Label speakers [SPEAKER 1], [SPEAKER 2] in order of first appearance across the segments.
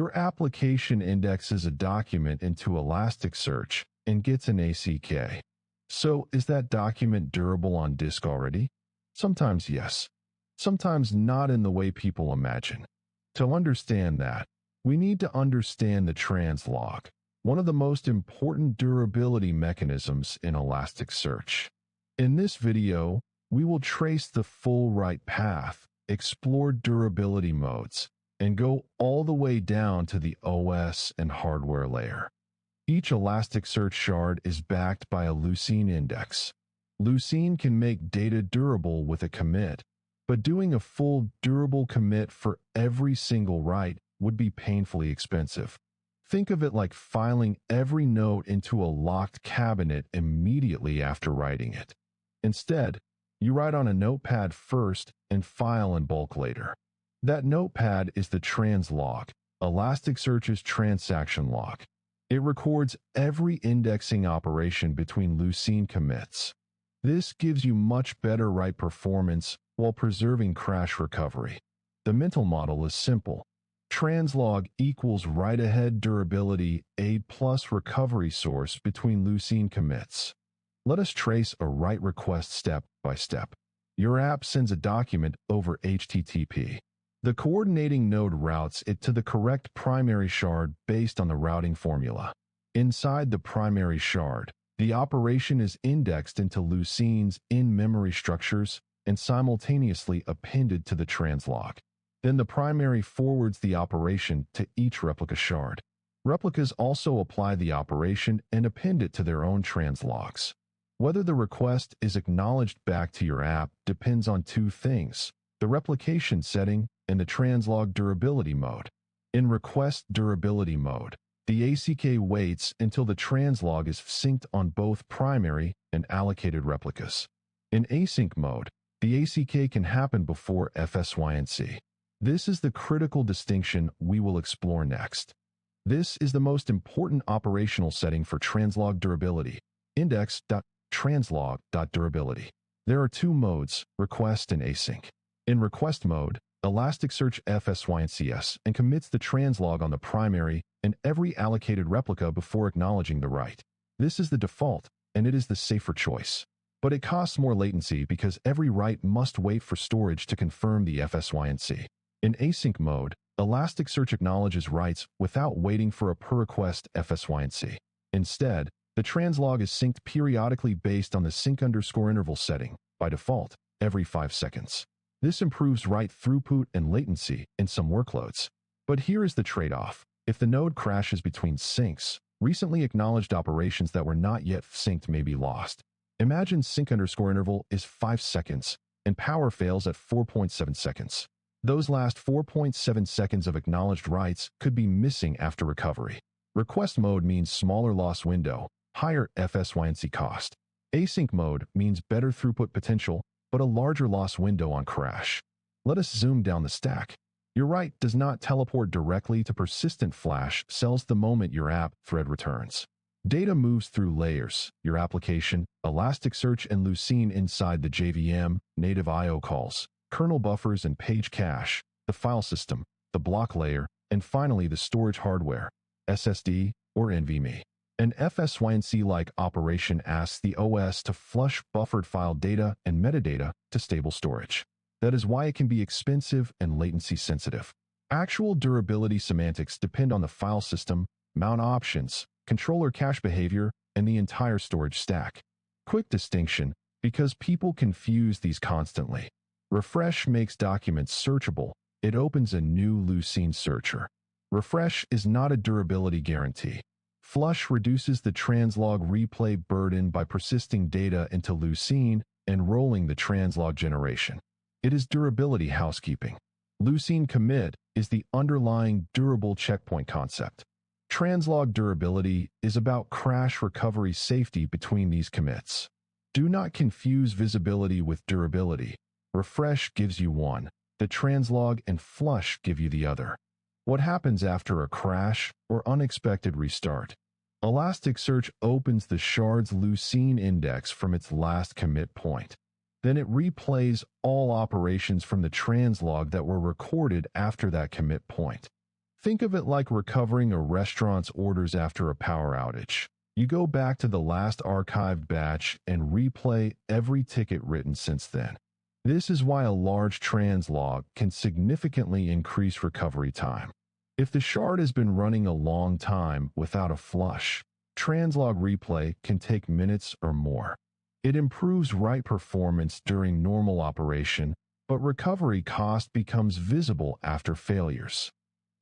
[SPEAKER 1] Your application indexes a document into Elasticsearch and gets an ACK. So, is that document durable on disk already? Sometimes yes. Sometimes not in the way people imagine. To understand that, we need to understand the translog, one of the most important durability mechanisms in Elasticsearch. In this video, we will trace the full write path, explore durability modes, and go all the way down to the OS and hardware layer. Each Elasticsearch shard is backed by a Lucene index. Lucene can make data durable with a commit, but doing a full durable commit for every single write would be painfully expensive. Think of it like filing every note into a locked cabinet immediately after writing it. Instead, you write on a notepad first and file in bulk later. That notepad is the translog, Elasticsearch's transaction log. It records every indexing operation between Lucene commits. This gives you much better write performance while preserving crash recovery. The mental model is simple. Translog equals write-ahead durability A plus recovery source between Lucene commits. Let us trace a write request step by step. Your app sends a document over HTTP. The coordinating node routes it to the correct primary shard based on the routing formula. Inside the primary shard, the operation is indexed into Lucene's in-memory structures and simultaneously appended to the translog. Then the primary forwards the operation to each replica shard. Replicas also apply the operation and append it to their own translogs. Whether the request is acknowledged back to your app depends on two things: the replication setting and the translog durability mode. In request durability mode, the ACK waits until the translog is synced on both primary and allocated replicas. In async mode, the ACK can happen before fsync. This is the critical distinction we will explore next. This is the most important operational setting for translog durability, index.translog.durability. There are two modes, request and async. In request mode, Elasticsearch fsyncs and commits the translog on the primary and every allocated replica before acknowledging the write. This is the default, and it is the safer choice. But it costs more latency because every write must wait for storage to confirm the fsync. In async mode, Elasticsearch acknowledges writes without waiting for a per-request fsync. Instead, the translog is synced periodically based on the sync_interval setting, by default, every 5 seconds. This improves write throughput and latency in some workloads. But here is the trade-off. If the node crashes between syncs, recently acknowledged operations that were not yet synced may be lost. Imagine sync_interval is 5 seconds, and power fails at 4.7 seconds. Those last 4.7 seconds of acknowledged writes could be missing after recovery. Request mode means smaller loss window, higher fsync cost. Async mode means better throughput potential, but a larger loss window on crash. Let us zoom down the stack. Your write does not teleport directly to persistent flash cells the moment your app thread returns. Data moves through layers, your application, Elasticsearch and Lucene inside the JVM, native I/O calls, kernel buffers and page cache, the file system, the block layer, and finally the storage hardware, SSD or NVMe. An fsync-like operation asks the OS to flush buffered file data and metadata to stable storage. That is why it can be expensive and latency sensitive. Actual durability semantics depend on the file system, mount options, controller cache behavior, and the entire storage stack. Quick distinction, because people confuse these constantly. Refresh makes documents searchable. It opens a new Lucene searcher. Refresh is not a durability guarantee. Flush reduces the translog replay burden by persisting data into Lucene and rolling the translog generation. It is durability housekeeping. Lucene commit is the underlying durable checkpoint concept. Translog durability is about crash recovery safety between these commits. Do not confuse visibility with durability. Refresh gives you one, the translog and flush give you the other. What happens after a crash or unexpected restart? Elasticsearch opens the shard's Lucene index from its last commit point. Then it replays all operations from the translog that were recorded after that commit point. Think of it like recovering a restaurant's orders after a power outage. You go back to the last archived batch and replay every ticket written since then. This is why a large translog can significantly increase recovery time. If the shard has been running a long time without a flush, translog replay can take minutes or more. It improves write performance during normal operation, but recovery cost becomes visible after failures.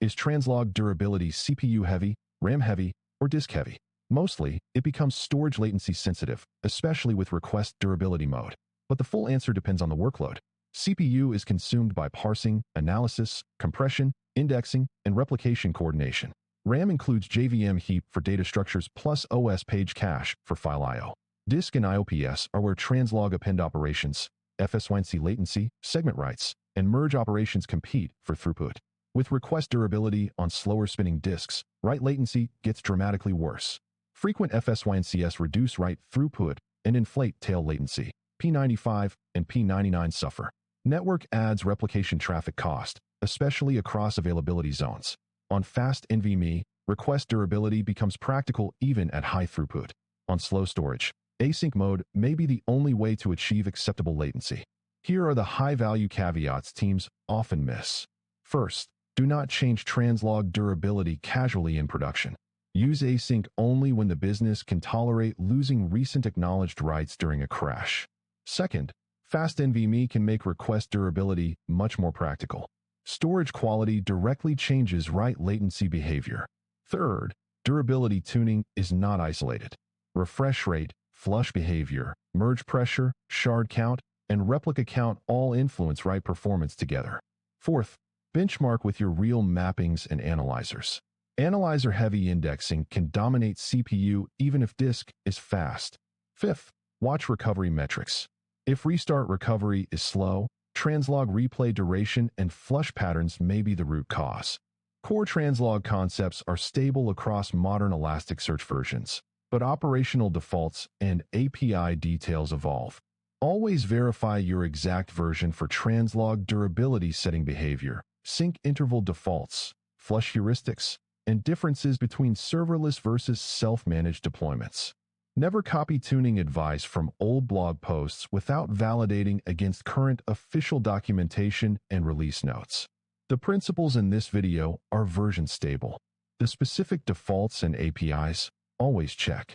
[SPEAKER 1] Is translog durability CPU heavy, RAM heavy, or disk heavy? Mostly, it becomes storage latency sensitive, especially with request durability mode. But the full answer depends on the workload. CPU is consumed by parsing, analysis, compression, indexing, and replication coordination. RAM includes JVM heap for data structures plus OS page cache for file I/O. Disk and IOPS are where translog append operations, fsync latency, segment writes, and merge operations compete for throughput. With request durability on slower spinning disks, write latency gets dramatically worse. Frequent fsyncs reduce write throughput and inflate tail latency. P95 and P99 suffer. Network adds replication traffic cost, especially across availability zones. On fast NVMe, request durability becomes practical even at high throughput. On slow storage, async mode may be the only way to achieve acceptable latency. Here are the high-value caveats teams often miss. First, do not change translog durability casually in production. Use async only when the business can tolerate losing recent acknowledged writes during a crash. Second, fast NVMe can make request durability much more practical. Storage quality directly changes write latency behavior. Third, durability tuning is not isolated. Refresh rate, flush behavior, merge pressure, shard count, and replica count all influence write performance together. Fourth, benchmark with your real mappings and analyzers. Analyzer-heavy indexing can dominate CPU even if disk is fast. Fifth, watch recovery metrics. If restart recovery is slow, translog replay duration and flush patterns may be the root cause. Core translog concepts are stable across modern Elasticsearch versions, but operational defaults and API details evolve. Always verify your exact version for translog durability setting behavior, sync interval defaults, flush heuristics, and differences between serverless versus self-managed deployments. Never copy tuning advice from old blog posts without validating against current official documentation and release notes. The principles in this video are version stable. The specific defaults and APIs, always check.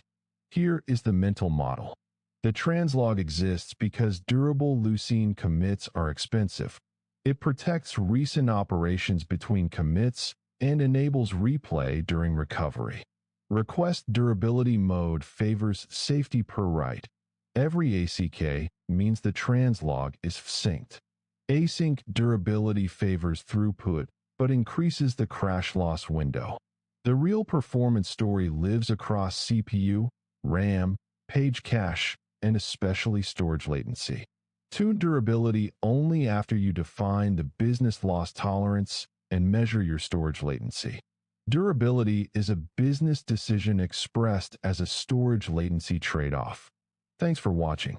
[SPEAKER 1] Here is the mental model. The translog exists because durable Lucene commits are expensive. It protects recent operations between commits and enables replay during recovery. Request durability mode favors safety per write. Every ACKed means the translog is synced. Async durability favors throughput, but increases the crash loss window. The real performance story lives across CPU, RAM, page cache, and especially storage latency. Tune durability only after you define the business loss tolerance and measure your storage latency. Durability is a business decision expressed as a storage latency trade-off. Thanks for watching.